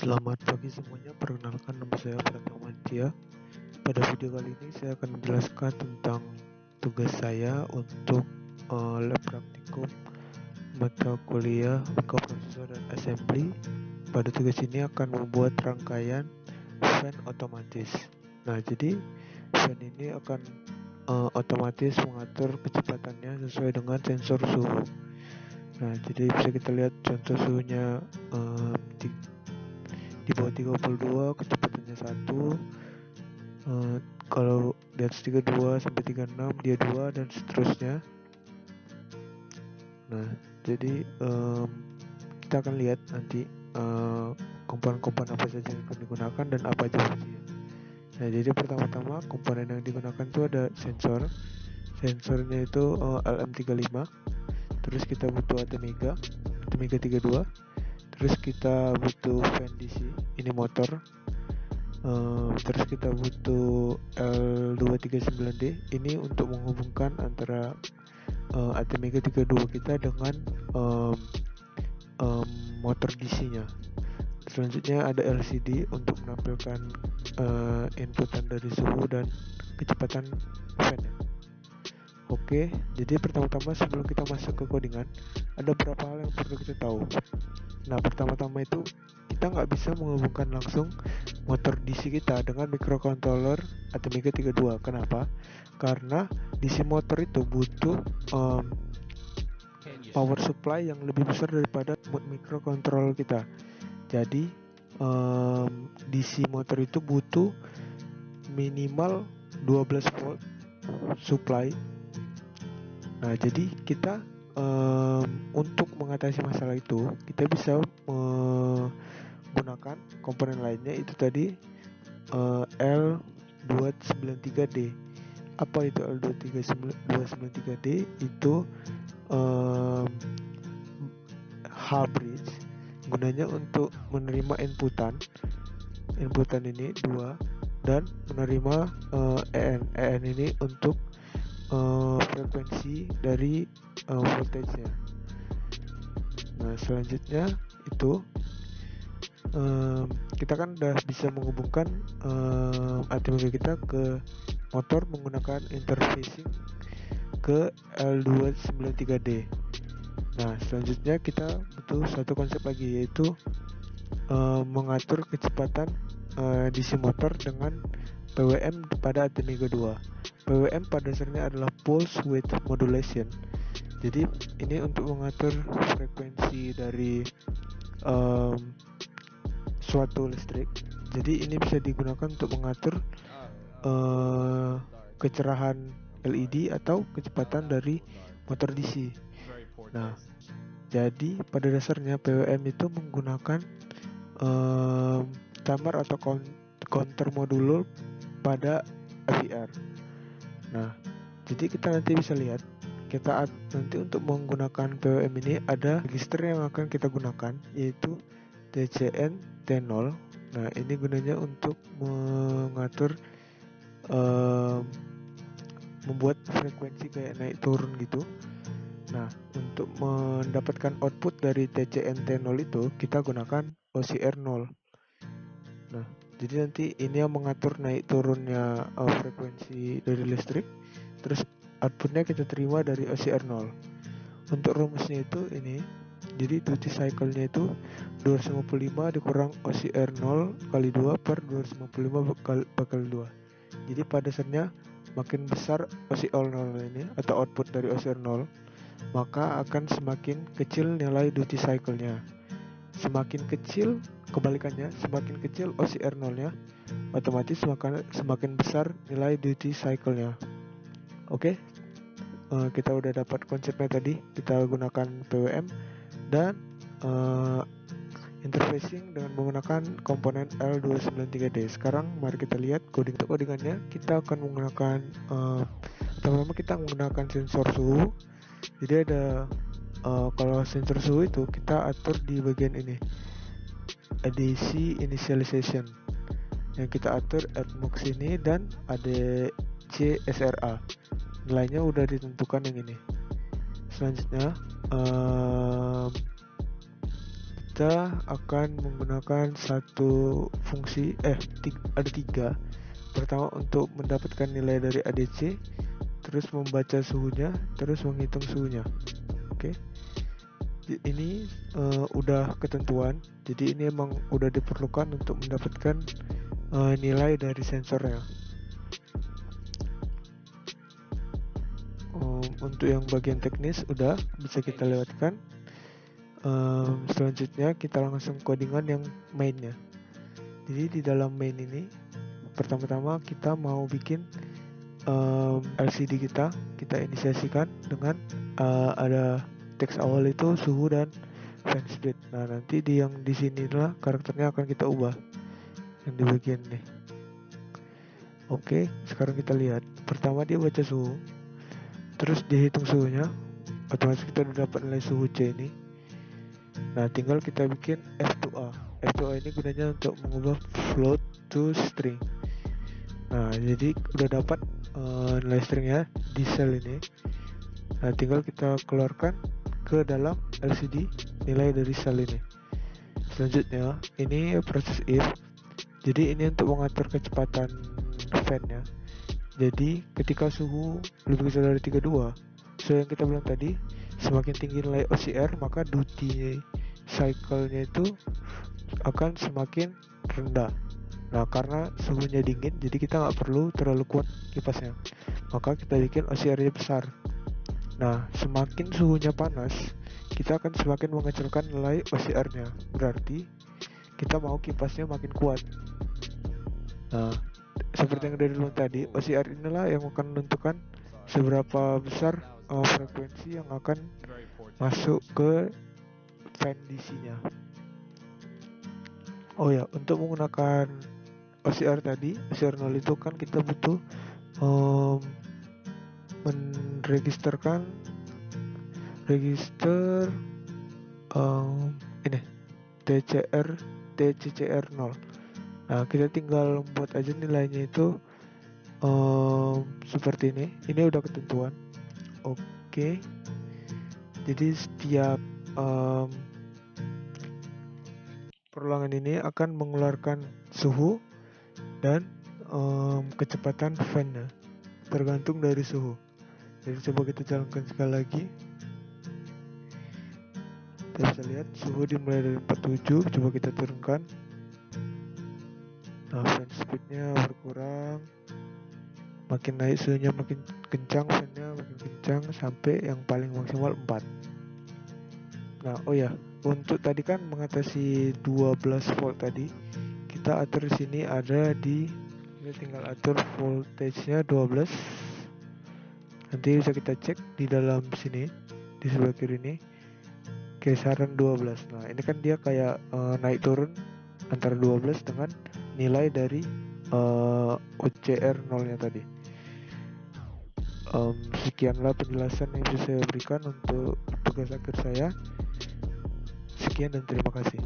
Selamat pagi semuanya, perkenalkan nama saya Pratama Aditya. Pada video kali ini saya akan menjelaskan tentang tugas saya untuk lab praktikum mata kuliah mikroprosesor dan assembly. Pada tugas ini akan membuat rangkaian fan otomatis. Nah, jadi fan ini akan otomatis mengatur kecepatannya sesuai dengan sensor suhu. Nah, jadi bisa kita lihat contoh suhunya di bawah 32, kecepatannya 1, kalau di atas 32 sampai 36 dia 2, dan seterusnya. Nah, jadi kita akan lihat nanti komponen-komponen apa saja yang akan digunakan dan apa aja fungsinya. Nah, jadi pertama-tama komponen yang digunakan itu ada sensornya itu LM35, terus kita butuh ATmega 32, terus kita butuh fan DC, ini motor, terus kita butuh L239D, ini untuk menghubungkan antara ATmega 32 kita dengan motor DC-nya. Selanjutnya ada LCD untuk menampilkan inputan dari suhu dan kecepatan fan. Oke, jadi pertama-tama sebelum kita masuk ke codingan, ada beberapa hal yang perlu kita tahu. Nah, pertama-tama itu kita nggak bisa menghubungkan langsung motor DC kita dengan microcontroller ATmega 32. Kenapa? Karena DC motor itu butuh power supply yang lebih besar daripada microcontroller kita. Jadi DC motor itu butuh minimal 12 volt supply. Nah, jadi kita untuk mengatasi masalah itu, kita bisa menggunakan komponen lainnya, itu tadi L293D. Apa itu L293D? Itu Hall bridge, gunanya untuk menerima inputan ini 2 dan menerima EN ini untuk frekuensi dari voltage-nya. Nah, selanjutnya itu kita kan udah bisa menghubungkan ATmega kita ke motor menggunakan interfacing ke L293D. Nah, selanjutnya kita butuh satu konsep lagi, yaitu mengatur kecepatan DC motor dengan PWM pada ATmega 2. PWM pada dasarnya adalah pulse width modulation. Jadi ini untuk mengatur frekuensi dari suatu listrik. Jadi ini bisa digunakan untuk mengatur kecerahan LED atau kecepatan dari motor DC. Nah, jadi pada dasarnya PWM itu menggunakan timer atau counter modulus pada AVR. Nah, jadi kita nanti bisa lihat, kita nanti untuk menggunakan PWM ini ada register yang akan kita gunakan, yaitu TCN T0. Nah, ini gunanya untuk mengatur membuat frekuensi kayak naik turun gitu. Nah, untuk mendapatkan output dari TCN T0 itu kita gunakan OCR 0. Nah, jadi nanti ini yang mengatur naik turunnya frekuensi dari listrik, terus outputnya kita terima dari OCR 0. Untuk rumusnya itu ini, jadi duty cycle-nya itu 255 dikurang OCR 0 kali 2 per 255 kali 2. Jadi pada dasarnya makin besar OCR 0 ini atau output dari OCR 0, maka akan semakin kecil nilai duty cycle-nya. Semakin kecil, kebalikannya, semakin kecil OCR 0-nya, otomatis semakin besar nilai duty cycle-nya. Oke, kita udah dapat konsepnya tadi. Kita gunakan PWM dan interfacing dengan menggunakan komponen L293D. Sekarang mari kita lihat codingannya. Kita akan menggunakan pertama-tama kita menggunakan sensor suhu. Jadi ada kalau sensor suhu itu kita atur di bagian ini, ADC initialization, yang kita atur Atmux ini dan ADC SRA. Nilainya udah ditentukan yang ini. Selanjutnya kita kita akan menggunakan satu fungsi ada tiga. Pertama untuk mendapatkan nilai dari ADC, terus membaca suhunya, terus menghitung suhunya. Oke. Ini udah ketentuan, jadi ini emang udah diperlukan untuk mendapatkan nilai dari sensornya. Untuk yang bagian teknis udah bisa kita lewatkan. Selanjutnya kita langsung codingan yang mainnya. Jadi di dalam main ini pertama-tama kita mau bikin LCD kita inisiasikan dengan ada teks awal itu suhu dan fan speed. Nah nanti yang di sinilah karakternya akan kita ubah yang di bagian ini. Oke, sekarang kita lihat. Pertama dia baca suhu, terus dihitung suhunya, otomatis kita udah dapat nilai suhu C ini. Nah tinggal kita bikin F2A. F2A ini gunanya untuk mengubah float to string. Nah jadi udah dapat nilai stringnya di sel ini. Nah tinggal kita keluarkan ke dalam LCD nilai dari sel ini. Selanjutnya ini proses if. Jadi ini untuk mengatur kecepatan fan ya. Jadi ketika suhu lebih kecil dari 32, sesuai yang kita bilang tadi, semakin tinggi nilai OCR maka duty cycle-nya itu akan semakin rendah. Nah karena suhunya dingin, jadi kita nggak perlu terlalu kuat kipasnya, maka kita bikin OCR-nya besar. Nah semakin suhunya panas, kita akan semakin mengecilkan nilai OCR-nya. Berarti kita mau kipasnya makin kuat. Nah seperti yang dari dulu tadi, OCR inilah yang akan menentukan seberapa besar frekuensi yang akan masuk ke fan DC-nya. Oh ya, untuk menggunakan OCR tadi, OCR 0 itu kan kita butuh register TCCR 0. Nah kita tinggal buat aja nilainya itu seperti ini. Ini udah ketentuan. Oke. Jadi setiap perulangan ini akan mengeluarkan suhu dan kecepatan fan-nya, tergantung dari suhu. Jadi coba kita jalankan sekali lagi. Kita bisa lihat suhu dimulai dari 47. Coba kita turunkan. Nah fan speednya berkurang, makin naik suhunya makin kencang, fan-nya makin kencang sampai yang paling maksimal 4. Nah oh ya, untuk tadi kan mengatasi 12 volt tadi, kita atur di sini ada kita tinggal atur voltage-nya 12. Nanti bisa kita cek di dalam sini di sebelah kiri ini kisaran 12. Nah ini kan dia kayak naik turun antara 12 dengan nilai dari OCR 0-nya tadi. Sekianlah penjelasan yang bisa saya berikan untuk tugas akhir saya. Sekian dan terima kasih.